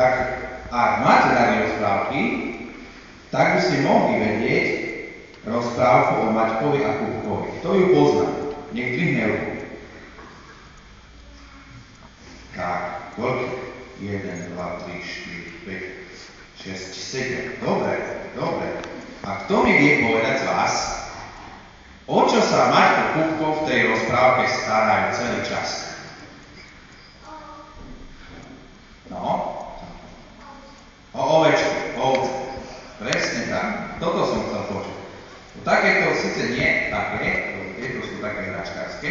tak ak máte také rozprávky, tak by ste mohli vedieť rozprávku o Maťkovi a Kupkovi. Kto ju pozná? Nech dvihne ruku. Tak, koľko? 1, 2, 3, 4, 5, 6, 7. Dobre. A kto mi vie povedať z vás, o čo sa Maťko Kupko v tej rozprávke starajú celý čas? No? O ovečky, ovce. Presne tak. Toto som chcel počuť. Takéto síce nie také, tieto sú také hračkárske,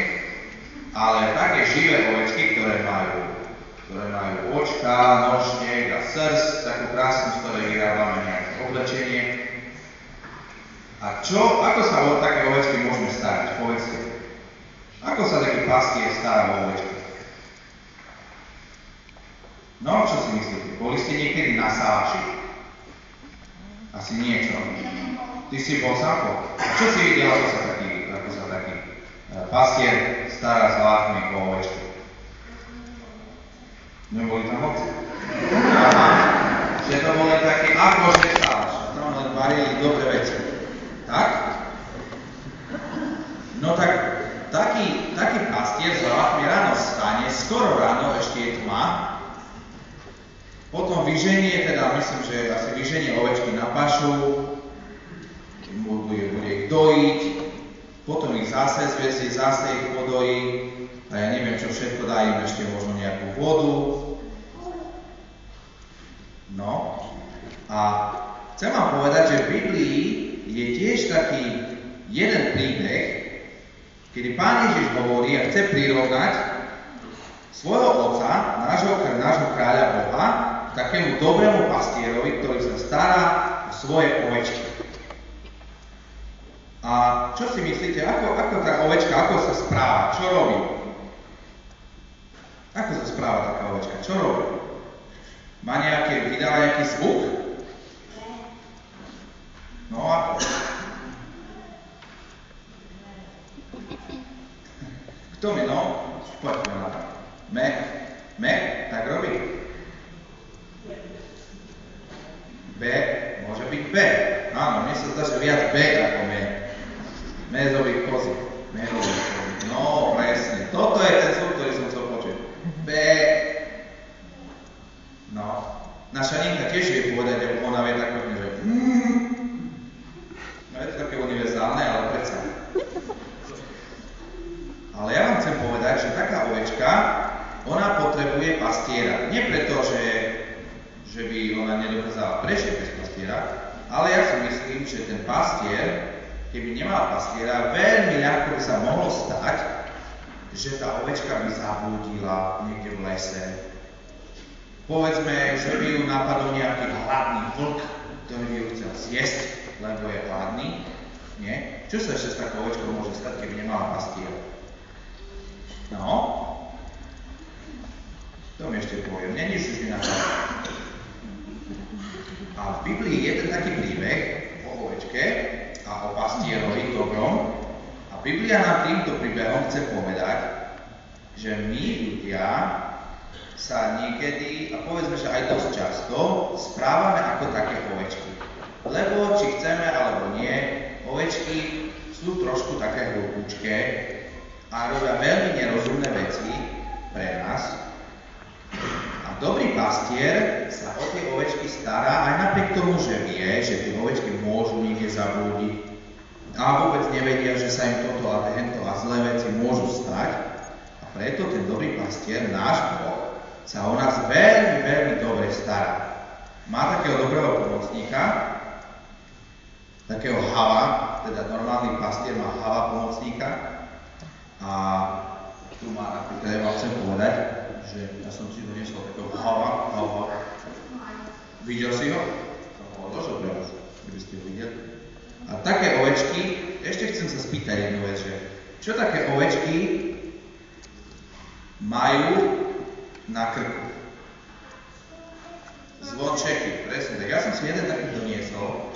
ale také živé ovečky, ktoré majú očka, nožnek a srst, takú krásnu, z ktorej vyrábame nejaké oblečenie. A ako sa o také ovečky môžeme starať? Povedzte. Ako sa taký pastier stará o ovečky? No, čo si myslíte? Boli ste niekedy na Salaši? Asi niečo. Ty si bol sám? A čo si videl, ako sa taký pastier stará s vlákmi o ovečky? Neboli tam ovce? Aha. Že to boli také akože Salaš. Tam len varili dobré veci. Tak? No tak, taký pastier s vlákmi ráno vstane, skoro ráno, ešte je tma, potom vyženie, teda myslím, že asi vyženie ovečky na pašu, bude ich dojiť, potom ich zase zvezie, zase ich podojí, a ja neviem, čo všetko dá im ešte možno nejakú vodu. No, a chcem vám povedať, že v Biblii je tiež taký jeden príbeh, kedy Pán Ježiš hovorí a chce prirovnať svojho otca, nášho kráľa Boha, takému dobrému pastierovi, ktorý sa stará o svoje ovečky. A čo si myslíte, ako tá ovečka, ako sa správa, čo robí? Ako sa správa taká ovečka, čo robí? Vydáva nejaký zvuk? No ako? Kto mi, no? Poďme na to. Me? Tak robí? B? Môže byť B. Áno, mne sa zdá, že viac B ako me. Mézových kozy. No, presne. Toto je ten zvuk, ktorý som chcel počuť. B. No. Naša Ninka tiež vie povedať, že ona vie tak pekne, že No je to také univerzálne, ale predsa. Ale ja vám chcem povedať, že taká ovečka, ona potrebuje pastiera. Nie preto, že by ona nedokázala prežiť bez pastiera, ale ja si myslím, že ten pastier, keby nemala pastiera, veľmi ľahko by sa mohlo stať, že tá ovečka by zablúdila niekde v lese. Povedzme, že by ju napadol nejaký hladný vlk, ktorý by ju chcel zjesť, lebo je hladný. Nie? Čo sa ešte s takou ovečkou môže stať, keby nemala pastiera? No? To mi ešte poviem. Mne nič už nenapadá. A v Biblii je ten taký príbeh o ovečke a o pastierovi dobrom. A Biblia nám týmto príbehom chce povedať, že my ľudia sa niekedy, a povedzme, že aj dosť často, správame ako také ovečky. Lebo, či chceme alebo nie, ovečky sú trošku také hlúpučké a robia veľmi nerozumné veci pre nás. A dobrý pastier sa o tie ovečky stará aj napriek tomu, že vie, že tie ovečky môžu niekde zablúdiť a vôbec nevedia, že sa im toto a hento a zlé veci môžu stať. A preto ten dobrý pastier, náš Boh, sa o nás veľmi, veľmi dobre stará. Má takého dobrého pomocníka, takého hava, teda normálny pastier má hava pomocníka a tu má napríklad, ja vám chcem povedať, že ja som si doniesol takého hava. Videl si ho? To bolo dosť pre vás, keby ste ho videli. A také ovečky, ešte chcem sa spýtať jednu vec, že čo také ovečky majú na krku? Zvončeky, presne. Tak ja som si jeden taký doniesol.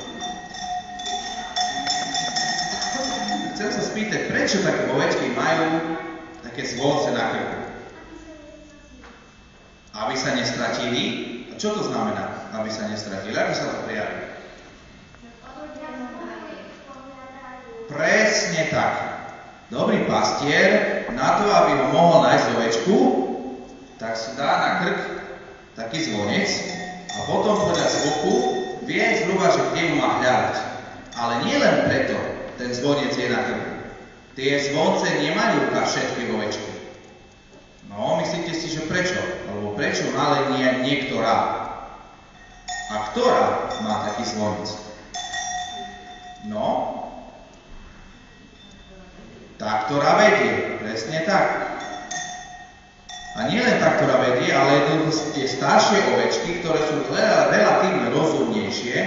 Chcem sa spýtať, prečo také ovečky majú také zvonce na krku? Aby sa nestratili, A čo to znamená, aby sa nestratili? Ako sa to prejaví? Presne tak. Dobrý pastier, na to, aby ho mohol nájsť ovečku, tak si dá na krk taký zvonec a potom podľa zvuku vie zhruba, že kde ju má hľadať. Ale nie len preto ten zvonec je na krku. Tie zvonce nemajú na všetky ovečky. No, myslíte si, že prečo? Alebo prečo ale nie niektorá? A ktorá má taký zvonec? No, tá, ktorá vedie. Presne tak. A nie len tá, ktorá vedie, ale tie staršie ovečky, ktoré sú relatívne rozumnejšie,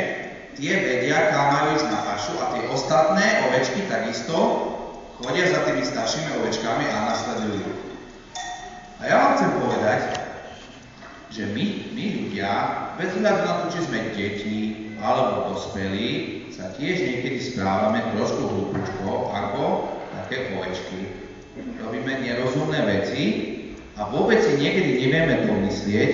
tie vedia, kam majú ísť na pašu a tie ostatné ovečky takisto chodia za tými staršími ovečkami a nasledujú. A ja vám chcem povedať, že my ľudia, bez hľadu na to, či sme deti alebo dospelí, sa tiež niekedy správame trošku hlúpučko ako také ovečky. Robíme nerozumné veci a vôbec si niekedy nevieme domyslieť,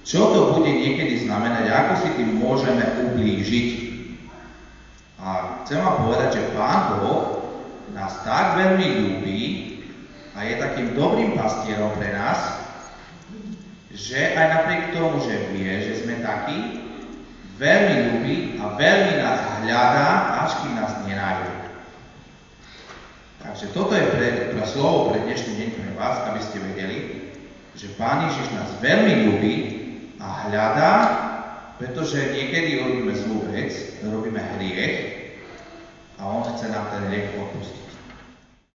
čo to bude niekedy znamenať, ako si tým môžeme ublížiť. A chcem vám povedať, že Pán Boh nás tak veľmi ľúbi a je takým dobrým pastierom pre nás, že aj napriek tomu, že vie, že sme takí, veľmi ľúbi a veľmi nás hľadá, až kým nás nenájde. Takže toto je pre slovo pre dnešný deň pre vás, aby ste vedeli, že Pán Ježiš nás veľmi ľúbi a hľadá, pretože niekedy robíme zlú vec, robíme hriech a On chce nám ten hriech odpustiť.